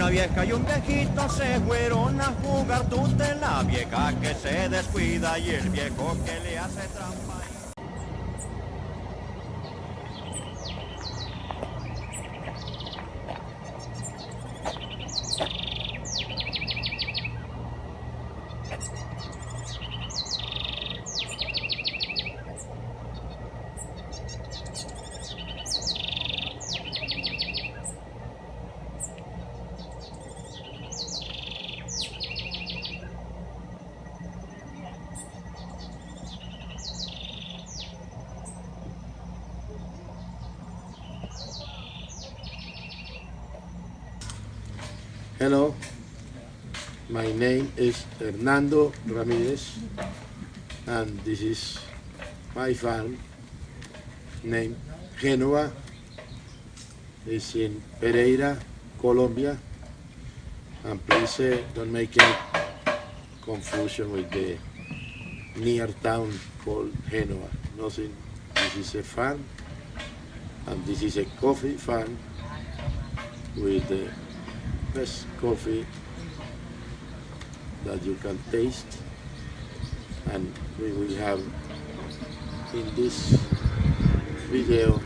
una vieja y un viejito se fueron a jugar tute, la vieja que se descuida y el viejo que le hace trampa. Hello, my name is Hernando Ramirez, and this is my farm named Genova. It's in Pereira, Colombia, and please don't make any confusion with the near town called Genova. Nothing. This is a farm, and this is a coffee farm with the best coffee that you can taste, and we will have in this video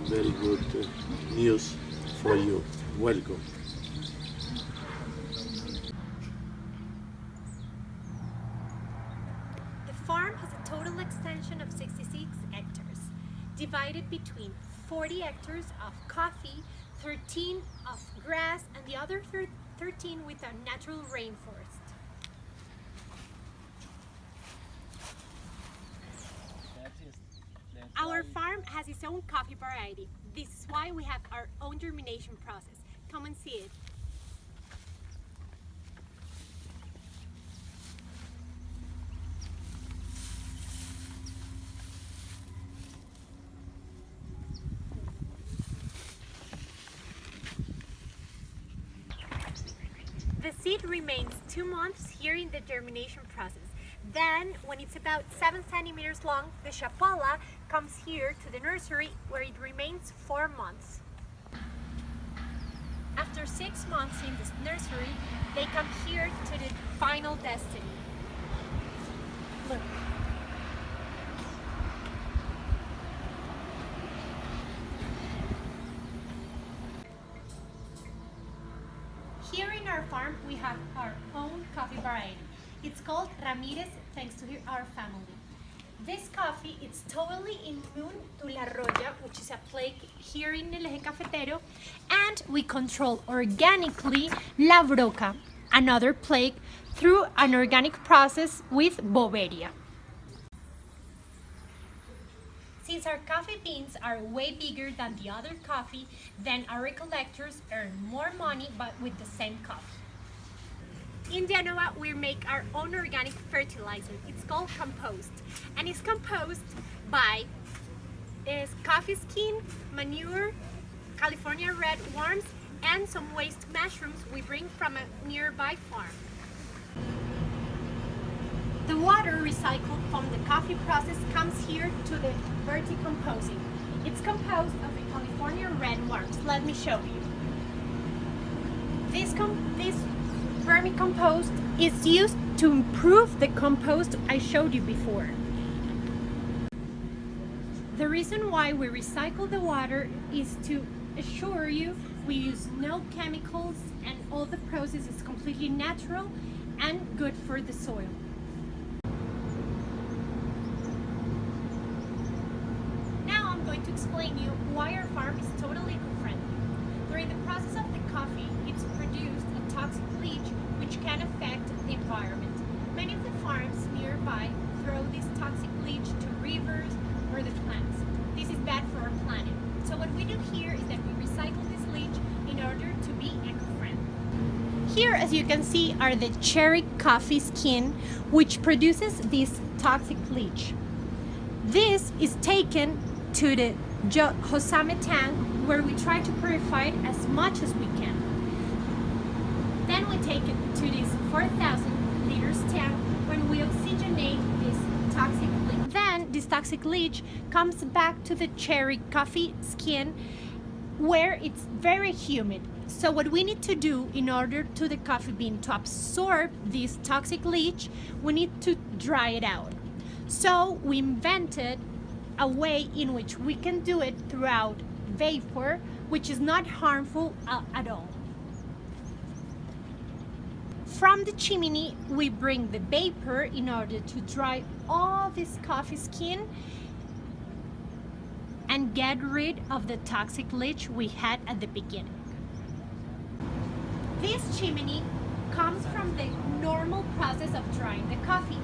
very good news for you. Welcome. The farm has a total extension of 66 hectares, divided between 40 hectares of coffee, 13 of grass, and the other 13 with a natural rainforest. Our farm has its own coffee variety. This is why we have our own germination process. Come and see it. The seed remains 2 months here in the germination process. Then, when it's about 7 centimeters long, the chapola comes here to the nursery where it remains 4 months. After 6 months in this nursery, they come here to the final destiny. Look. Here in our farm, we have our own coffee variety. It's called Ramirez, thanks to our family. This coffee is totally immune to la roya, which is a plague here in El Eje Cafetero, and we control organically la broca, another plague, through an organic process with boveria. Since our coffee beans are way bigger than the other coffee, then our collectors earn more money but with the same coffee. In Genova, we make our own organic fertilizer. It's called compost, and it's composed by coffee skin, manure, California red worms, and some waste mushrooms we bring from a nearby farm. The water recycled from the coffee process comes here to the verticomposing. It's composed of the California red worms. Let me show you. This vermicompost is used to improve the compost I showed you before. The reason why we recycle the water is to assure you we use no chemicals and all the process is completely natural and good for the soil. Now I'm going to explain you why our farm is totally eco-friendly. During the process of the coffee, it's produced a toxic leach which can affect the environment. Many of the farms nearby throw this toxic leach to rivers or the plants. This is bad for our planet. So what we do here is that we recycle this leach in order to be eco-friendly. Here, as you can see, are the cherry coffee skin, which produces this toxic leach. This is taken to the Hosame tank, where we try to purify it as much as we can. Then we take it to this 4,000 liters tank when we oxygenate this toxic leach. Then this toxic leach comes back to the cherry coffee skin where it's very humid. So what we need to do in order to the coffee bean to absorb this toxic leach, we need to dry it out. So we invented a way in which we can do it throughout vapor, which is not harmful at all. From the chimney, we bring the vapor in order to dry all this coffee skin and get rid of the toxic leach we had at the beginning. This chimney comes from the normal process of drying the coffee.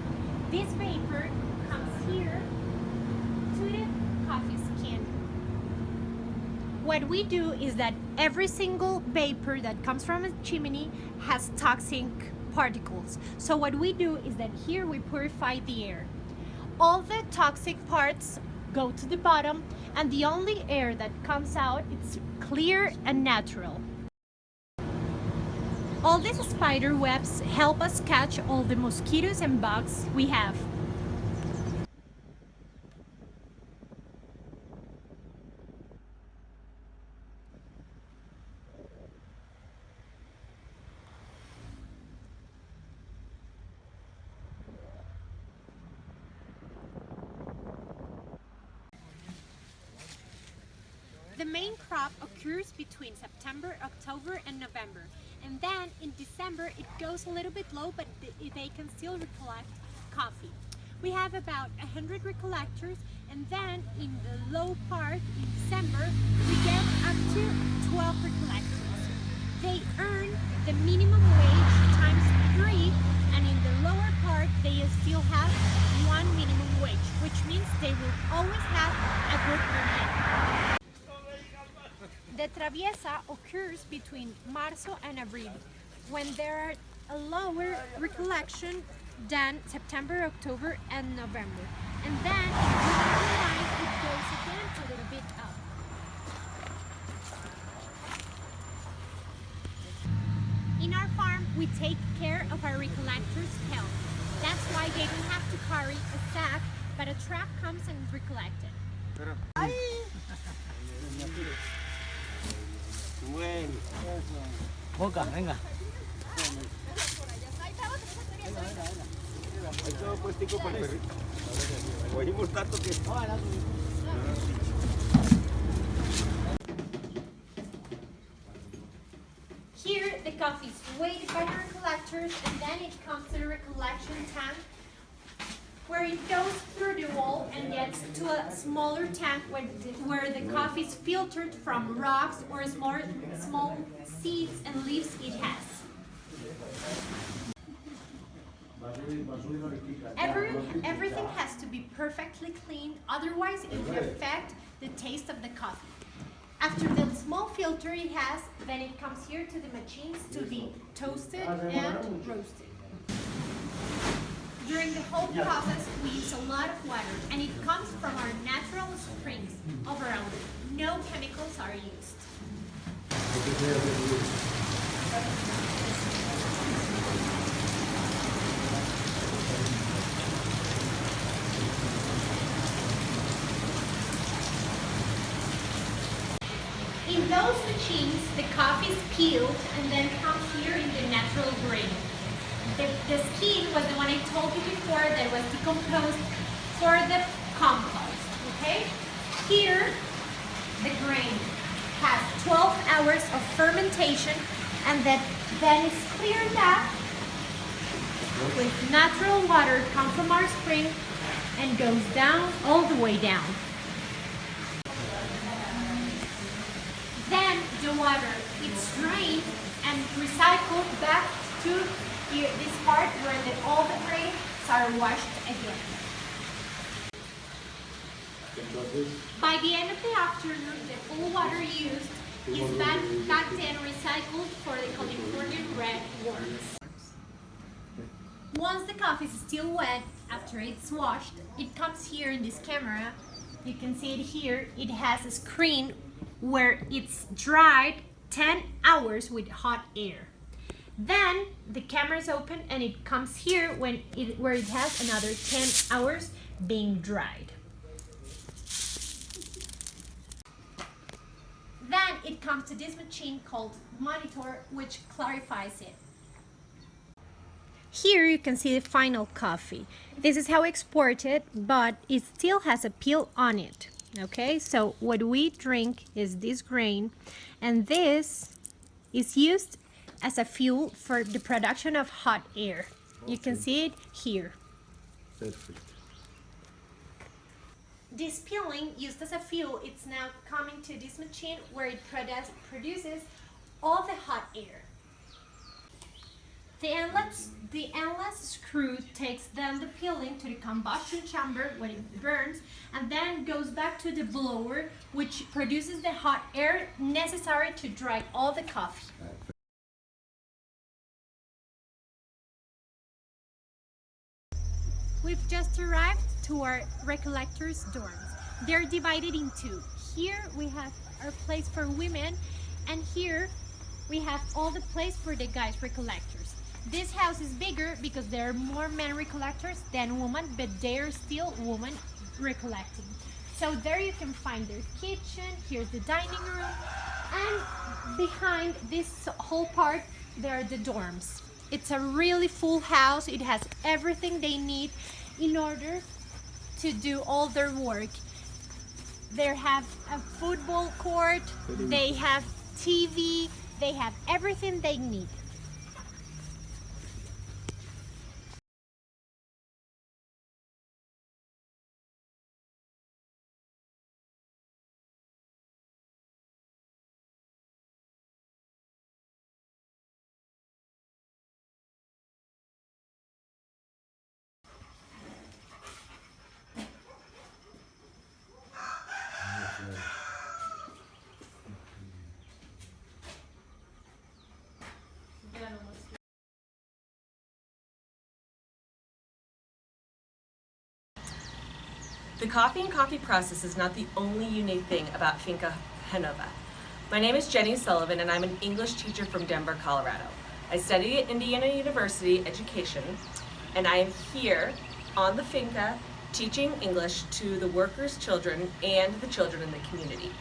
This vapor comes here to the coffee skin. What we do is that every single vapor that comes from a chimney has toxic particles. So what we do is that here we purify the air. All the toxic parts go to the bottom, and the only air that comes out is clear and natural. All these spider webs help us catch all the mosquitoes and bugs we have. The main crop occurs between September, October, and November. And then in December it goes a little bit low, but they can still recollect coffee. We have about 100 recollectors, and then in the low part in December we get up to 12 recollectors. They earn the minimum wage times 3, and in the lower part they still have 1 minimum wage, which means they will always have a good earning. The traviesa occurs between Marzo and Abril, when there are a lower recollection than September, October, and November. And then in June and July it goes again a little bit up. In our farm, we take care of our recollectors' health. That's why they don't have to carry a sack, but a truck comes and recollects it. Boca, venga. Here, the coffee is weighed by the recollectors, and then it comes to the recollection tank, where it goes through the wall and gets to a smaller tank where the coffee is filtered from rocks or small seeds and leaves it has. Everything has to be perfectly clean, otherwise it will affect the taste of the coffee. After the small filter it has, then it comes here to the machines to be toasted and roasted. During the whole process, we use a lot of water, and it comes from our natural springs of our own. No chemicals are used. In those machines, the coffee is peeled and then comes here in the natural grain. The skin was the one I told you before that was decomposed for the compost, okay? Here, the grain has 12 hours of fermentation, and then it's cleared up with natural water come from our spring and goes down, all the way down. Then the water is drained and recycled back to here, this part where all the grains are washed again. By the end of the afternoon, the full water used is back then recycled for the Californian red worms. Once the coffee is still wet after it's washed, it comes here in this camera. You can see it here. It has a screen where it's dried 10 hours with hot air. Then the camera is open and it comes here where it has another 10 hours being dried. Then And it comes to this machine called monitor, which clarifies it. Here you can see the final coffee. This is how we export it, but it still has a peel on it. Okay, so what we drink is this grain, and this is used as a fuel for the production of hot air. You can see it here. Perfect. This peeling used as a fuel, it's now coming to this machine where it produces all the hot air. The endless screw takes then the peeling to the combustion chamber when it burns, and then goes back to the blower, which produces the hot air necessary to dry all the coffee. We've just arrived to our recollectors' dorms. They're divided in two. Here we have our place for women, and here we have all the place for the guys recollectors. This house is bigger because there are more men recollectors than women, but they are still women recollecting. So there you can find their kitchen, here's the dining room, and behind this whole part, there are the dorms. It's a really full house. It has everything they need in order to do all their work. They have a football court, they have TV, they have everything they need. The coffee and coffee process is not the only unique thing about Finca Genova. My name is Jenny Sullivan and I'm an English teacher from Denver, Colorado. I study at Indiana University Education and I am here on the finca teaching English to the workers' children and the children in the community.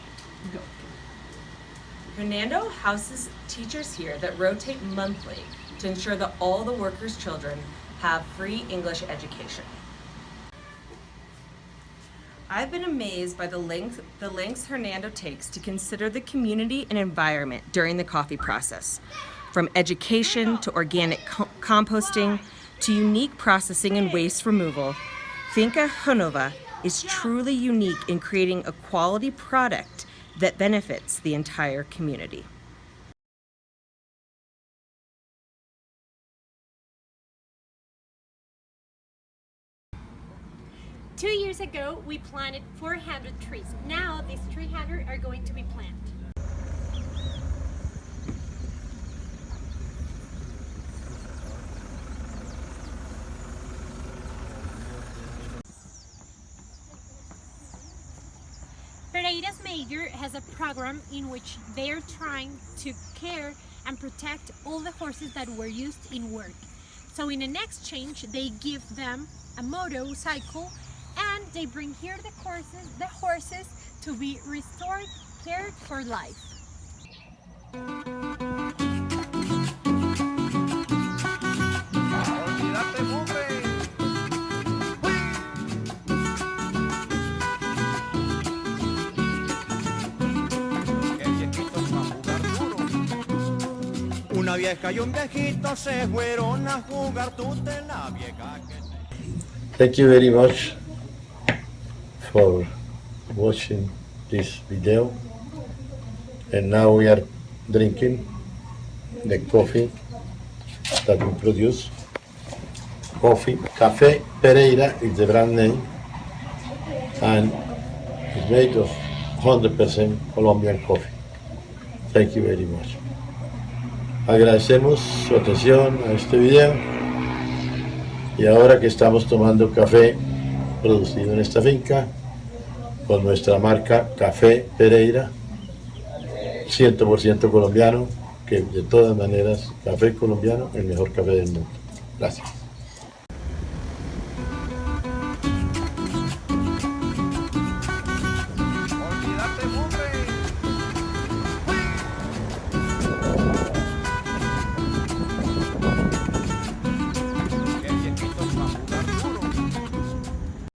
Hernando houses teachers here that rotate monthly to ensure that all the workers' children have free English education. I've been amazed by the lengths Hernando takes to consider the community and environment during the coffee process. From education to organic composting to unique processing and waste removal, Finca Genova is truly unique in creating a quality product that benefits the entire community. Two years ago, we planted 400 trees. Now, these 300 are going to be planted. Pereira's Mayor has a program in which they are trying to care and protect all the horses that were used in work. So in an exchange, they give them a motorcycle and they bring here the horses to be restored, cared for life. Una vieja y un viejito se fueron a jugar tute la vieja que se... Thank you very much for watching this video, and now we are drinking the coffee that we produce. Café Pereira is the brand name, and it's made of 100% Colombian coffee. Thank you very much. Agradecemos su atención a este video, y ahora que estamos tomando café producido en esta finca con nuestra marca Café Pereira, 100% colombiano, que de todas maneras, café colombiano, el mejor café del mundo. Gracias.